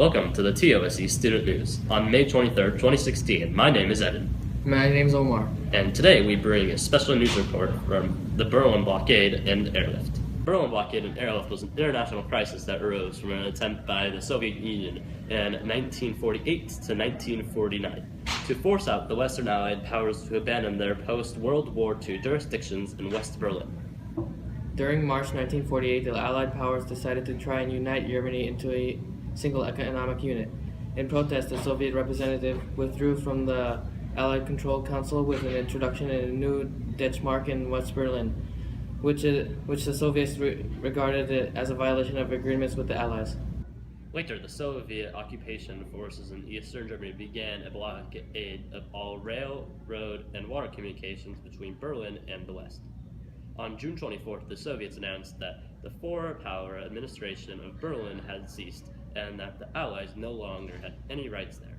Welcome to the TOSE Student News. On May 23rd, 2016, my name is Evan. My name's Omar. And today we bring a special news report from the Berlin Blockade and Airlift. Berlin Blockade and Airlift was an international crisis that arose from an attempt by the Soviet Union in 1948 to 1949 to force out the Western Allied powers to abandon their post-World War II jurisdictions in West Berlin. During March 1948, the Allied powers decided to try and unite Germany into a single economic unit. In protest, the Soviet representative withdrew from the Allied Control Council with an introduction in a new Deutschmark in West Berlin, which the Soviets regarded as a violation of agreements with the Allies. Later, the Soviet occupation forces in Eastern Germany began a blockade of all rail, road, and water communications between Berlin and the West. On June 24th, the Soviets announced that the four-power administration of Berlin had ceased and that the Allies no longer had any rights there.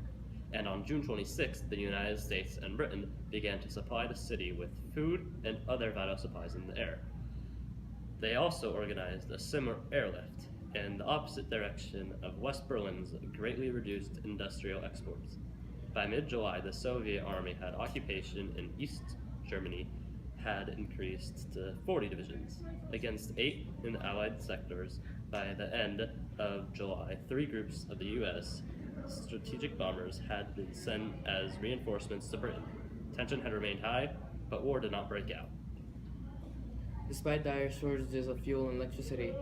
And on June 26th, the United States and Britain began to supply the city with food and other vital supplies in the air. They also organized a similar airlift in the opposite direction of West Berlin's greatly reduced industrial exports. By mid-July, the Soviet army had occupation in East Germany had increased to 40 divisions, against 8 in the Allied sectors. By the end of July, 3 groups of the U.S. strategic bombers had been sent as reinforcements to Britain. Tension had remained high, but war did not break out. Despite dire shortages of fuel and electricity,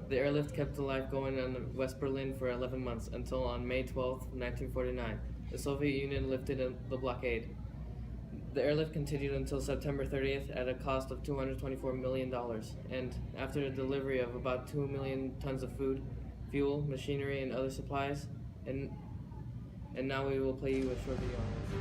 the airlift kept the life going in West Berlin for 11 months until on May 12, 1949, the Soviet Union lifted the blockade. The airlift continued until September 30th at a cost of $224 million, and after the delivery of about 2 million tons of food, fuel, machinery, and other supplies, and now we will play you a short video on this.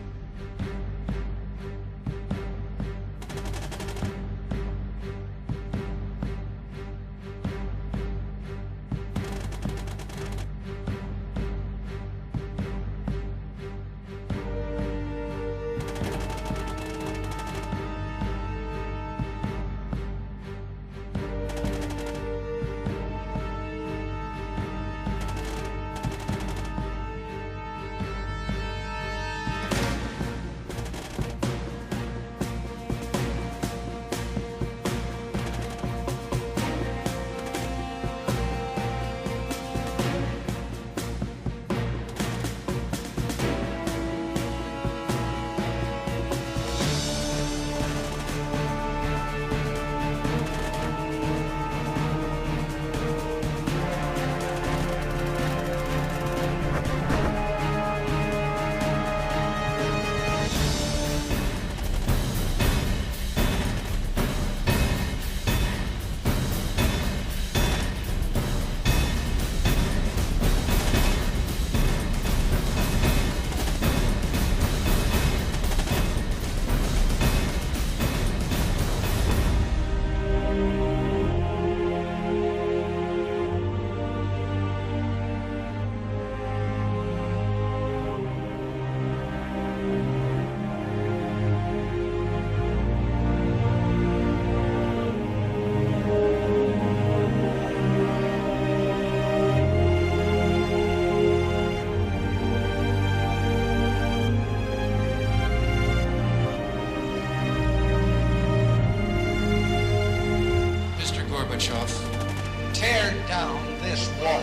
Tear down this wall.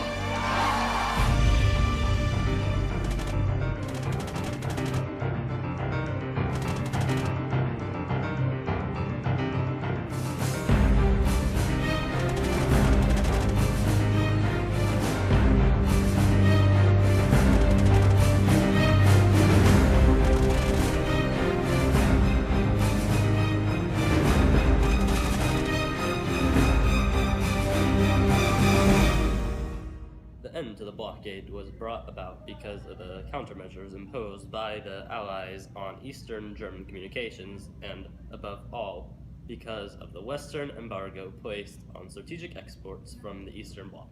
The end to the blockade was brought about because of the countermeasures imposed by the Allies on Eastern German communications and, above all, because of the Western embargo placed on strategic exports from the Eastern Bloc.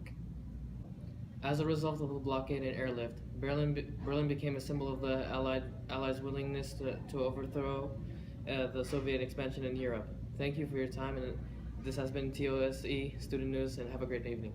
As a result of the blockade and airlift, Berlin became a symbol of the Allies' willingness to overthrow the Soviet expansion in Europe. Thank you for your time, and this has been TOSE Student News, and have a great evening.